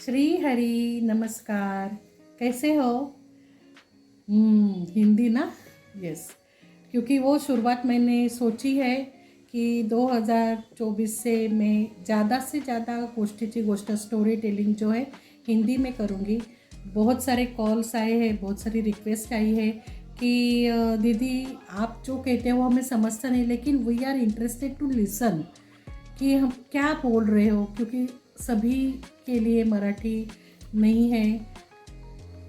श्री हरि नमस्कार। कैसे हो? हिंदी ना। यस। क्योंकि वो शुरुआत मैंने सोची है कि 2024 से मैं ज़्यादा से ज़्यादा गोष्टीची गोष्ट स्टोरी टेलिंग जो है हिंदी में करूँगी। बहुत सारे कॉल्स आए हैं, बहुत सारी रिक्वेस्ट आई है कि दीदी आप जो कहते हो हमें समझता नहीं, लेकिन we are interested to listen कि हम क्या बोल रहे हो, क्योंकि सभी के लिए मराठी नहीं है।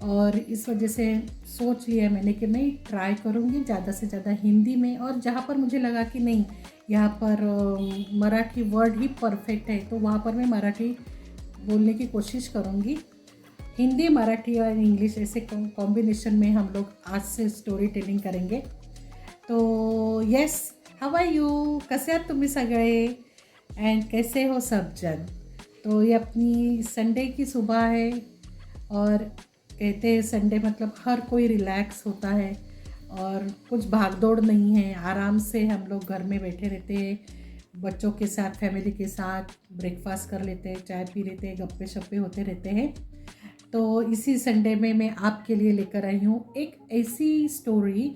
और इस वजह से सोच लिया मैंने कि मैं ट्राई करूँगी ज़्यादा से ज़्यादा हिंदी में, और जहाँ पर मुझे लगा कि नहीं यहाँ पर मराठी वर्ड ही परफेक्ट है तो वहाँ पर मैं मराठी बोलने की कोशिश करूँगी। हिंदी, मराठी और इंग्लिश ऐसे कॉम्बिनेशन में हम लोग आज से स्टोरी टेलिंग करेंगे। तो यस, हाउ आर यू? कसे आहात तुम्ही सगळे एंड कैसे हो सब जन? तो ये अपनी संडे की सुबह है और कहते हैं संडे मतलब हर कोई रिलैक्स होता है और कुछ भागदौड़ नहीं है, आराम से हम लोग घर में बैठे रहते हैं, बच्चों के साथ, फैमिली के साथ ब्रेकफास्ट कर लेते हैं, चाय पी लेते हैं, गप्पे शप्पे होते रहते हैं। तो इसी संडे में मैं आपके लिए लेकर आई हूँ एक ऐसी स्टोरी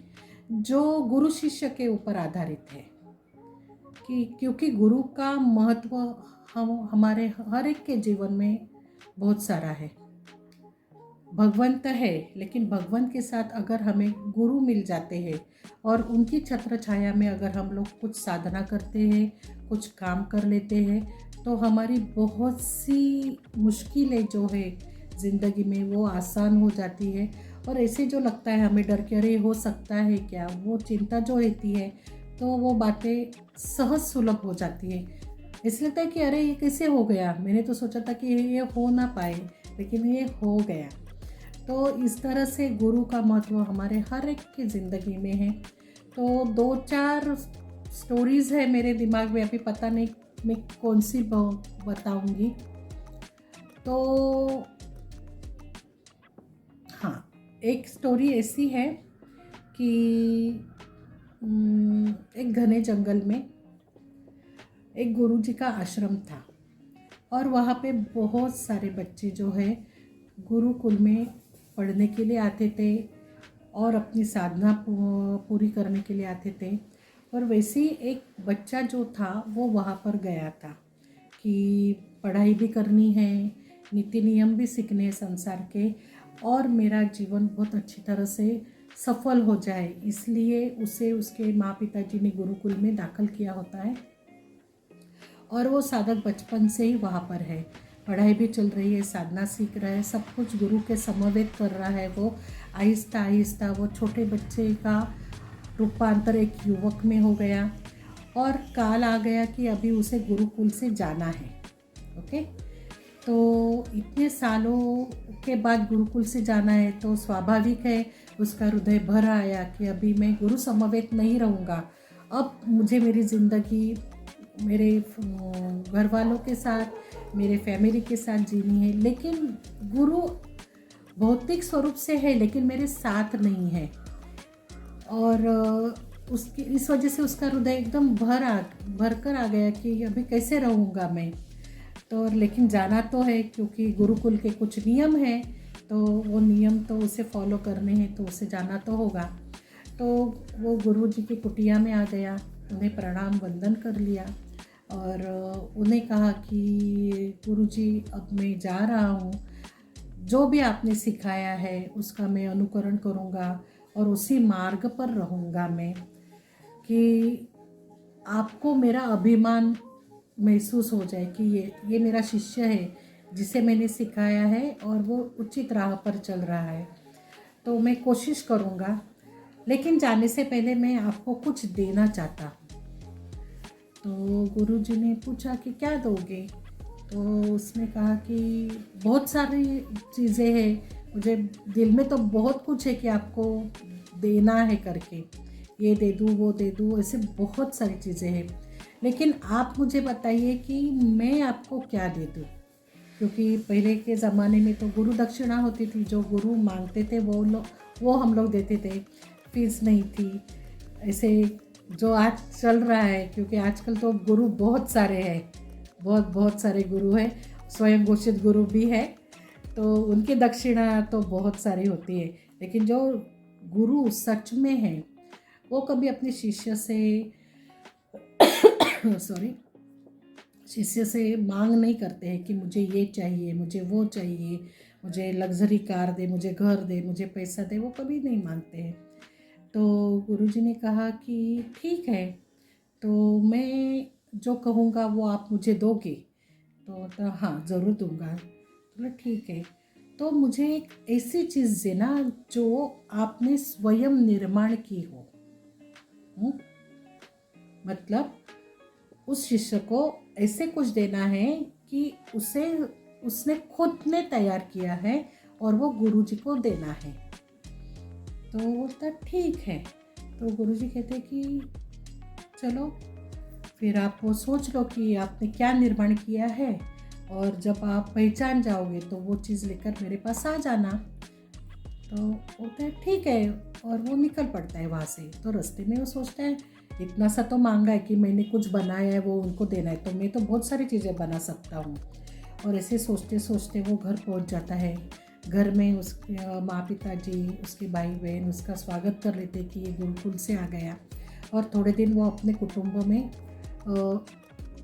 जो गुरु शिष्य के ऊपर आधारित है कि क्योंकि गुरु का महत्व हम हमारे हर एक के जीवन में बहुत सारा है। भगवंत है, लेकिन भगवंत के साथ अगर हमें गुरु मिल जाते हैं और उनकी छत्र छाया में अगर हम लोग कुछ साधना करते हैं, कुछ काम कर लेते हैं, तो हमारी बहुत सी मुश्किलें जो है ज़िंदगी में वो आसान हो जाती है। और ऐसे जो लगता है हमें डर के अरे हो सकता है क्या, वो चिंता जो रहती है तो वो बातें सहज सुलभ हो जाती है। इसलिए लगता है कि अरे ये कैसे हो गया, मैंने तो सोचा था कि ये हो ना पाए लेकिन ये हो गया। तो इस तरह से गुरु का महत्व हमारे हर एक की ज़िंदगी में है। तो 2-4 स्टोरीज़ है मेरे दिमाग में, अभी पता नहीं मैं कौन सी बताऊंगी। तो हाँ, एक स्टोरी ऐसी है कि एक घने जंगल में एक गुरुजी का आश्रम था और वहाँ पे बहुत सारे बच्चे जो है गुरुकुल में पढ़ने के लिए आते थे और अपनी साधना पूरी करने के लिए आते थे। और वैसे ही एक बच्चा जो था वो वहाँ पर गया था कि पढ़ाई भी करनी है, नीति नियम भी सीखने हैं संसार के, और मेरा जीवन बहुत अच्छी तरह से सफल हो जाए, इसलिए उसे उसके माँ पिताजी ने गुरुकुल में दाखिल किया होता है। और वो साधक बचपन से ही वहाँ पर है, पढ़ाई भी चल रही है, साधना सीख रहा है, सब कुछ गुरु के समवेत कर रहा है। वो आहिस्ता आहिस्ता वो छोटे बच्चे का रूपांतर एक युवक में हो गया और काल आ गया कि अभी उसे गुरुकुल से जाना है। ओके, तो इतने सालों के बाद गुरुकुल से जाना है तो स्वाभाविक है उसका हृदय भर आया कि अभी मैं गुरु समवेत नहीं रहूँगा, अब मुझे मेरी ज़िंदगी मेरे घर वालों के साथ, मेरे फैमिली के साथ जीनी है, लेकिन गुरु भौतिक स्वरूप से है लेकिन मेरे साथ नहीं है। और उसकी इस वजह से उसका हृदय एकदम भर कर आ गया कि अभी कैसे रहूँगा मैं। तो लेकिन जाना तो है क्योंकि गुरुकुल के कुछ नियम हैं, तो वो नियम तो उसे फॉलो करने हैं, तो उसे जाना तो होगा। तो वो गुरुजी की कुटिया में आ गया, उन्हें प्रणाम वंदन कर लिया और उन्हें कहा कि गुरुजी अब मैं जा रहा हूँ, जो भी आपने सिखाया है उसका मैं अनुकरण करूँगा और उसी मार्ग पर रहूँगा मैं, कि आपको मेरा अभिमान महसूस हो जाए कि ये मेरा शिष्य है जिसे मैंने सिखाया है और वो उचित राह पर चल रहा है। तो मैं कोशिश करूँगा, लेकिन जाने से पहले मैं आपको कुछ देना चाहता हूँ। तो गुरुजी ने पूछा कि क्या दोगे? तो उसने कहा कि बहुत सारी चीज़ें हैं, मुझे दिल में तो बहुत कुछ है कि आपको देना है करके, ये दे दूँ वो दे दूँ, ऐसे बहुत सारी चीज़ें हैं, लेकिन आप मुझे बताइए कि मैं आपको क्या दे दूँ। क्योंकि पहले के ज़माने में तो गुरु दक्षिणा होती थी, जो गुरु मांगते थे वो हम लोग देते थे, फीस नहीं थी ऐसे जो आज चल रहा है। क्योंकि आजकल तो गुरु बहुत सारे हैं, बहुत सारे गुरु हैं, स्वयं घोषित गुरु भी है। तो उनकी दक्षिणा तो बहुत सारी होती है, लेकिन जो गुरु सच में है वो कभी अपने शिष्य से सॉरी शिष्य से मांग नहीं करते हैं कि मुझे ये चाहिए, मुझे वो चाहिए, मुझे लग्जरी कार दे, मुझे घर दे, मुझे पैसा दे, वो कभी नहीं मांगते हैं। तो गुरुजी ने कहा कि ठीक है, तो मैं जो कहूँगा वो आप मुझे दोगे? तो हाँ ज़रूर दूंगा। बोला ठीक है, तो मुझे एक ऐसी चीज़ देना जो आपने स्वयं निर्माण की हो। मतलब उस शिष्य को ऐसे कुछ देना है कि उसने खुद ने तैयार किया है और वो गुरुजी को देना है। तो बोलता ठीक है। तो गुरुजी कहते कि चलो फिर आप वो सोच लो कि आपने क्या निर्माण किया है, और जब आप पहचान जाओगे तो वो चीज़ लेकर मेरे पास आ जाना। तो बोलता है ठीक है, और वो निकल पड़ता है वहाँ से। तो रास्ते में वो सोचता है इतना सा तो मांगा है कि मैंने कुछ बनाया है वो उनको देना है, तो मैं तो बहुत सारी चीज़ें बना सकता हूँ। और ऐसे सोचते सोचते वो घर पहुँच जाता है। घर में उसके माँ पिताजी, उसके भाई बहन उसका स्वागत कर लेते कि ये गुरुकुल से आ गया। और थोड़े दिन वो अपने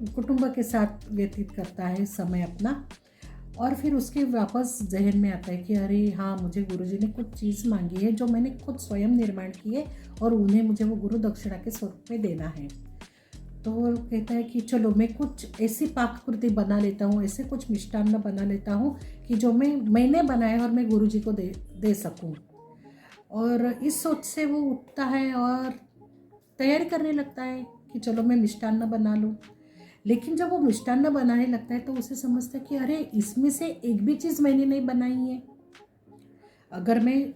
कुटुंब के साथ व्यतीत करता है समय अपना। और फिर उसके वापस जहन में आता है कि अरे हाँ, मुझे गुरुजी ने कुछ चीज़ मांगी है जो मैंने खुद स्वयं निर्माण की है, और उन्हें मुझे वो गुरु दक्षिणा के स्वरूप में देना है। तो वो कहता है कि चलो मैं कुछ ऐसी पाककृति बना लेता हूँ, ऐसे कुछ मिष्टान्न बना लेता हूँ कि जो मैंने बनाया और मैं गुरुजी को दे सकूँ। और इस सोच से वो उठता है और तैयारी करने लगता है कि चलो मैं मिष्टान्न बना लूँ। लेकिन जब वो मिष्टान्न बनाने लगता है तो उसे समझता है कि अरे इसमें से एक भी चीज़ मैंने नहीं बनाई है। अगर मैं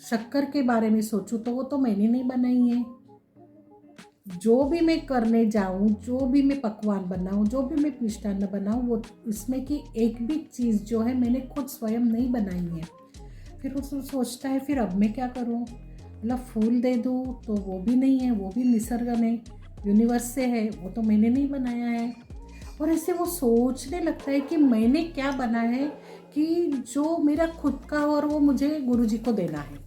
शक्कर के बारे में सोचूं तो वो तो मैंने नहीं बनाई है। जो भी मैं करने जाऊं, जो भी मैं पकवान बनाऊं, जो भी मैं मिष्टान्न बनाऊं, वो इसमें की एक भी चीज़ जो है मैंने खुद स्वयं नहीं बनाई है। फिर वो सोचता है फिर अब मैं क्या करूं? मतलब फूल दे दूं तो वो भी नहीं है, वो भी निसर्ग ने यूनिवर्स से है, वो तो मैंने नहीं बनाया है। और ऐसे वो सोचने लगता है कि मैंने क्या बना है कि जो मेरा खुद का हो और वो मुझे गुरुजी को देना है।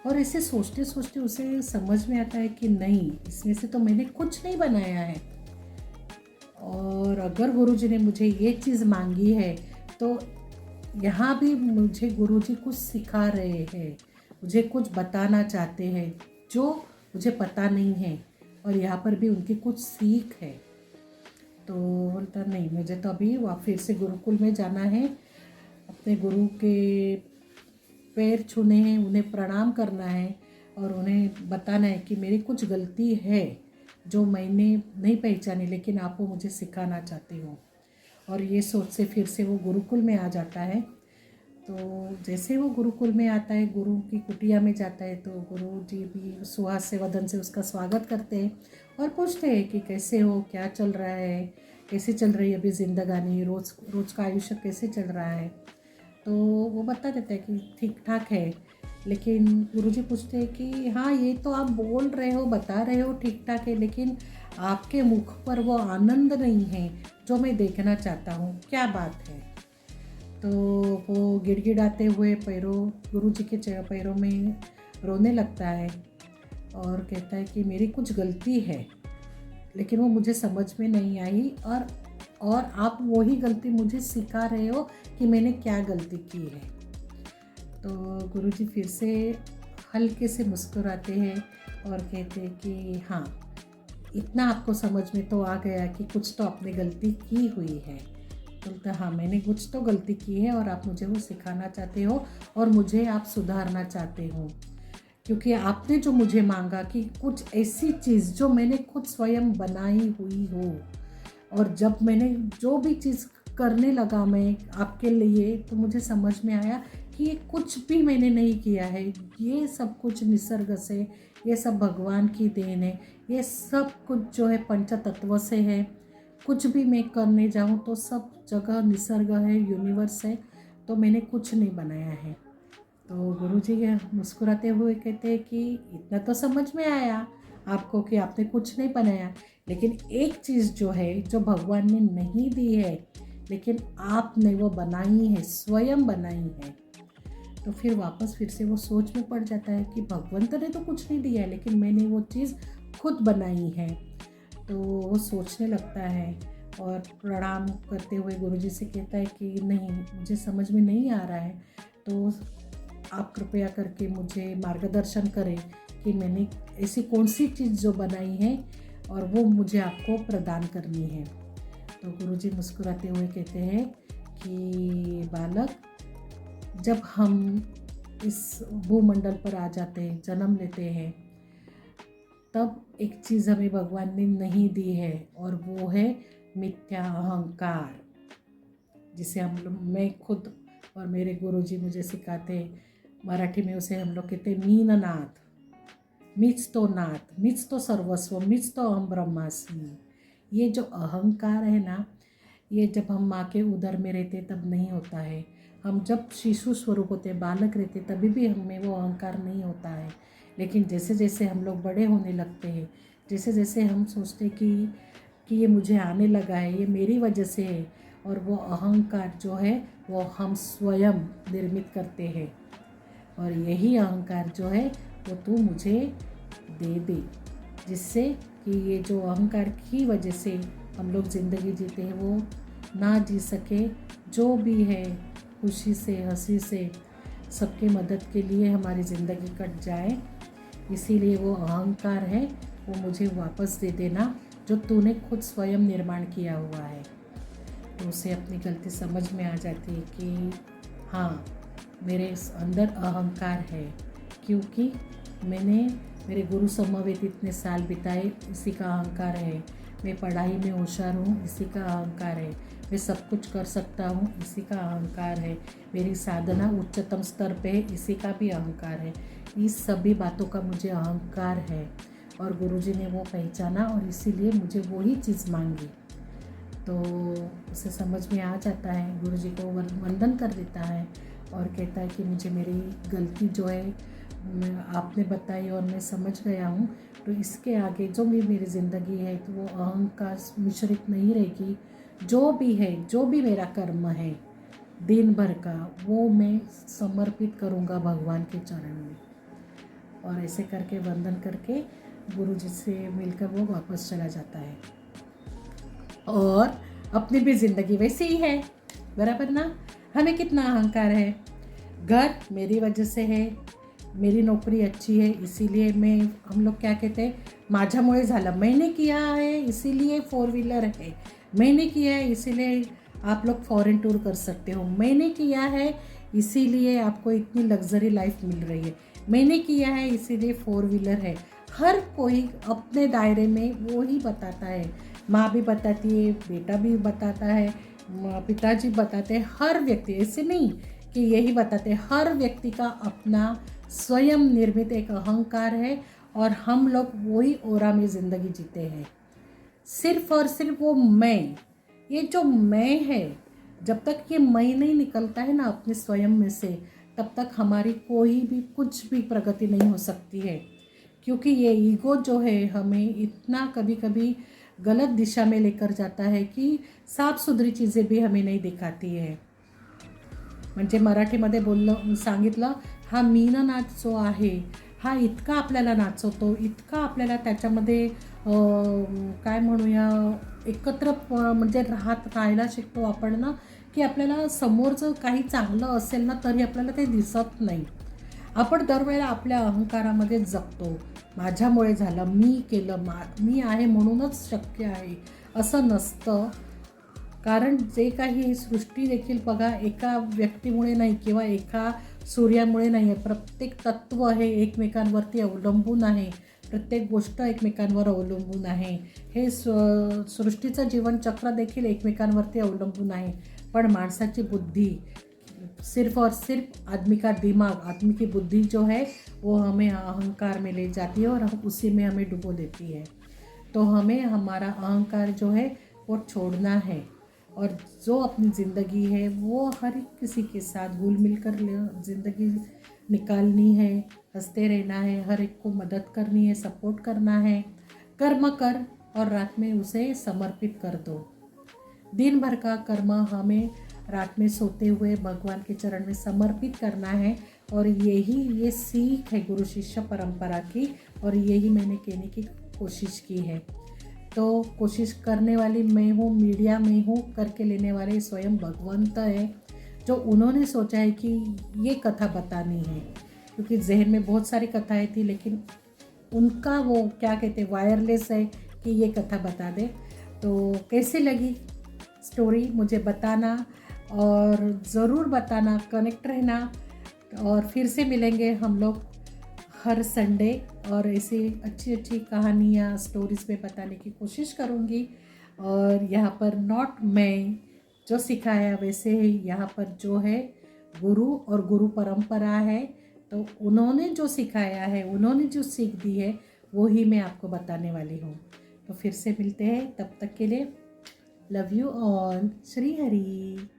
और ऐसे सोचते सोचते उसे समझ में आता है कि नहीं, इसमें से तो मैंने कुछ नहीं बनाया है। और अगर गुरुजी ने मुझे ये चीज़ मांगी है तो यहाँ भी मुझे गुरुजी कुछ सिखा रहे हैं, मुझे कुछ बताना चाहते हैं जो मुझे पता नहीं है, और यहाँ पर भी उनकी कुछ सीख है। तो बोलता नहीं, मुझे तो अभी फिर से गुरुकुल में जाना है, अपने गुरु के पैर छूने हैं, उन्हें प्रणाम करना है और उन्हें बताना है कि मेरी कुछ गलती है जो मैंने नहीं पहचानी, लेकिन आप वो मुझे सिखाना चाहते हो। और ये सोच से फिर से वो गुरुकुल में आ जाता है। तो जैसे वो गुरुकुल में आता है, गुरु की कुटिया में जाता है, तो गुरु जी भी सुहास्य वदन से उसका स्वागत करते हैं और पूछते हैं कि कैसे हो, क्या चल रहा है, कैसे चल रही है अभी ज़िंदगानी, रोज़ का आयुष्य कैसे चल रहा है। तो वो बता देता है कि ठीक ठाक है। लेकिन गुरुजी पूछते हैं कि हाँ, ये तो आप बोल रहे हो, बता रहे हो ठीक ठाक है, लेकिन आपके मुख पर वो आनंद नहीं है जो मैं देखना चाहता हूँ, क्या बात है? तो वो गिड़गिड़ाते हुए गुरुजी के पैरों में रोने लगता है और कहता है कि मेरी कुछ गलती है, लेकिन वो मुझे समझ में नहीं आई, और आप वही गलती मुझे सिखा रहे हो कि मैंने क्या गलती की है। तो गुरुजी फिर से हल्के से मुस्कुराते हैं और कहते हैं कि हाँ, इतना आपको समझ में तो आ गया कि कुछ तो आपने गलती की हुई है। बोलता हाँ, मैंने कुछ तो गलती की है और आप मुझे वो सिखाना चाहते हो और मुझे आप सुधारना चाहते हो, क्योंकि आपने जो मुझे मांगा कि कुछ ऐसी चीज़ जो मैंने खुद स्वयं बनाई हुई हो, और जब मैंने जो भी चीज़ करने लगा मैं आपके लिए, तो मुझे समझ में आया कि ये कुछ भी मैंने नहीं किया है, ये सब कुछ निसर्ग से, ये सब भगवान की देन है, ये सब कुछ जो है पंच तत्व से है। कुछ भी मैं करने जाऊँ तो सब जगह निसर्ग है, यूनिवर्स है, तो मैंने कुछ नहीं बनाया है। तो गुरुजी मुस्कुराते हुए कहते हैं कि इतना तो समझ में आया आपको कि आपने कुछ नहीं बनाया, लेकिन एक चीज़ जो है, जो भगवान ने नहीं दी है, लेकिन आपने वो बनाई है, स्वयं बनाई है। तो फिर से वो सोच में पड़ जाता है कि भगवंत ने तो कुछ नहीं दिया है, लेकिन मैंने वो चीज़ खुद बनाई है। तो वो सोचने लगता है और प्रणाम करते हुए गुरुजी से कहता है कि नहीं, मुझे समझ में नहीं आ रहा है, तो आप कृपया करके मुझे मार्गदर्शन करें कि मैंने ऐसी कौन सी चीज़ जो बनाई है और वो मुझे आपको प्रदान करनी है। तो गुरुजी मुस्कुराते हुए कहते हैं कि बालक, जब हम इस भूमंडल पर आ जाते हैं, जन्म लेते हैं, तब एक चीज़ हमें भगवान ने नहीं दी है और वो है मिथ्या अहंकार, जिसे हम लोग, मैं खुद और मेरे गुरुजी मुझे सिखाते, मराठी में उसे हम लोग कहते मीननाथ, मीच तो नाथ, मीच तो सर्वस्व, मीच तो अहम ब्रह्मास्मि। ये जो अहंकार है ना, ये जब हम माँ के उदर में रहते तब नहीं होता है। हम जब शिशु स्वरूप होते, बालक रहते, तभी भी हमें वो अहंकार नहीं होता है। लेकिन जैसे जैसे हम लोग बड़े होने लगते हैं, जैसे जैसे हम सोचते कि ये मुझे आने लगा है, ये मेरी वजह से है, और वो अहंकार जो है वो हम स्वयं निर्मित करते हैं। और यही अहंकार जो है वो तू मुझे दे दे, जिससे कि ये जो अहंकार की वजह से हम लोग ज़िंदगी जीते हैं वो ना जी सके। जो भी है खुशी से, हंसी से, सबके मदद के लिए हमारी ज़िंदगी कट जाए, इसीलिए वो अहंकार है वो मुझे वापस दे देना, जो तूने खुद स्वयं निर्माण किया हुआ है। तो उसे अपनी गलती समझ में आ जाती है कि हाँ, मेरे अंदर अहंकार है, क्योंकि मैंने मेरे गुरु समवेत इतने साल बिताए, इसी का अहंकार है। मैं पढ़ाई में होशियार हूँ, इसी का अहंकार है। मैं सब कुछ कर सकता हूँ, इसी का अहंकार है। मेरी साधना उच्चतम स्तर पे है, इसी का भी अहंकार है। इस सभी बातों का मुझे अहंकार है और गुरुजी ने वो पहचाना और इसीलिए मुझे वही चीज़ मांगी। तो उसे समझ में आ जाता है, गुरुजी को वंदन कर देता है और कहता है कि मुझे मेरी गलती जो है आपने बताई और मैं समझ गया हूँ। तो इसके आगे जो भी मेरी ज़िंदगी है तो वो अहंकार मिश्रित नहीं रहेगी। जो भी है, जो भी मेरा कर्म है दिन भर का, वो मैं समर्पित करूँगा भगवान के चरण में। और ऐसे करके वंदन करके गुरुजी से मिलकर वो वापस चला जाता है। और अपनी भी ज़िंदगी वैसी ही है, बराबर ना। हमें कितना अहंकार है, घर मेरी वजह से है, मेरी नौकरी अच्छी है इसीलिए हम लोग क्या कहते हैं, माझ्यामुळे झालं, मैंने किया है इसीलिए 4 व्हीलर है, मैंने किया है इसीलिए आप लोग फॉरेन टूर कर सकते हो, मैंने किया है इसीलिए आपको इतनी लग्जरी लाइफ मिल रही है, मैंने किया है इसीलिए 4 व्हीलर है। हर कोई अपने दायरे में वो ही बताता है, माँ भी बताती है, बेटा भी बताता है, पिताजी बताते हैं, हर व्यक्ति, ऐसे नहीं कि यही बताते हैं, हर व्यक्ति का अपना स्वयं निर्मित एक अहंकार है और हम लोग वही ओरा में ज़िंदगी जीते हैं। सिर्फ और सिर्फ वो मैं, ये जो मैं है, जब तक ये मैं नहीं निकलता है ना अपने स्वयं में से, तब तक हमारी कोई भी कुछ भी प्रगति नहीं हो सकती है। क्योंकि ये ईगो जो है हमें इतना कभी कभी गलत दिशा में लेकर जाता है कि साफ सुथरी चीज़ें भी हमें नहीं दिखाती है। म्हणजे मराठीमध्ये सांगितलं, हा मीननाद जो आहे हा इतका आपल्याला नाचवतो, इतका आपल्याला त्याच्यामध्ये काय म्हणूया एकत्र म्हणजे राहायला शिकतो आपण ना, की आपल्याला समोरचं काही चांगलं असेल ना तरी आपल्याला ते दिसत नाही. आपण दरवेळेला आपल्या अहंकारामध्ये जगतो, माझ्यामुळे झालं, मी केलं, मी आहे म्हणूनच शक्य आहे, असं नसतं. कारण जे काही सृष्टी देखील बघा एका व्यक्तीमुळे नाही किंवा एका सूर्यामुळे नाही आहे, प्रत्येक तत्व हे एकमेकांवरती अवलंबून आहे, प्रत्येक गोष्ट एकमेकांवर अवलंबून आहे, हे सृष्टीचं जीवनचक्र देखील एकमेकांवरती अवलंबून आहे. पण माणसाची बुद्धी, सिर्फ और सिर्फ आदमी का दिमाग, आदमी की बुद्धि जो है वो हमें अहंकार में ले जाती है और उसी में हमें डुबो देती है। तो हमें हमारा अहंकार जो है वो छोड़ना है और जो अपनी ज़िंदगी है वो हर एक किसी के साथ घुल मिल कर ज़िंदगी निकालनी है, हंसते रहना है, हर एक को मदद करनी है, सपोर्ट करना है। कर्म कर और रात में उसे समर्पित कर दो। दिन भर का कर्म हमें रात में सोते हुए भगवान के चरण में समर्पित करना है। और ये सीख है गुरु शिष्य परंपरा की, और यही मैंने कहने की कोशिश की है। तो कोशिश करने वाली मैं हूँ, मीडिया में हूँ, करके लेने वाले स्वयं भगवंत है, जो उन्होंने सोचा है कि ये कथा बतानी है। क्योंकि जहन में बहुत सारी कथाएं थी, लेकिन उनका वो क्या कहते वायरलेस है कि ये कथा बता दे। तो कैसी लगी स्टोरी मुझे बताना, और ज़रूर बताना, कनेक्ट रहना। और फिर से मिलेंगे हम लोग हर संडे, और ऐसी अच्छी अच्छी कहानियाँ स्टोरीज़ में बताने की कोशिश करूँगी। और यहाँ पर नॉट मैं जो सिखाया वैसे ही यहाँ पर जो है गुरु और गुरु परंपरा है, तो उन्होंने जो सिखाया है, उन्होंने जो सीख दी है, वो ही मैं आपको बताने वाली हूँ। तो फिर से मिलते हैं, तब तक के लिए love you all. Shri Hari.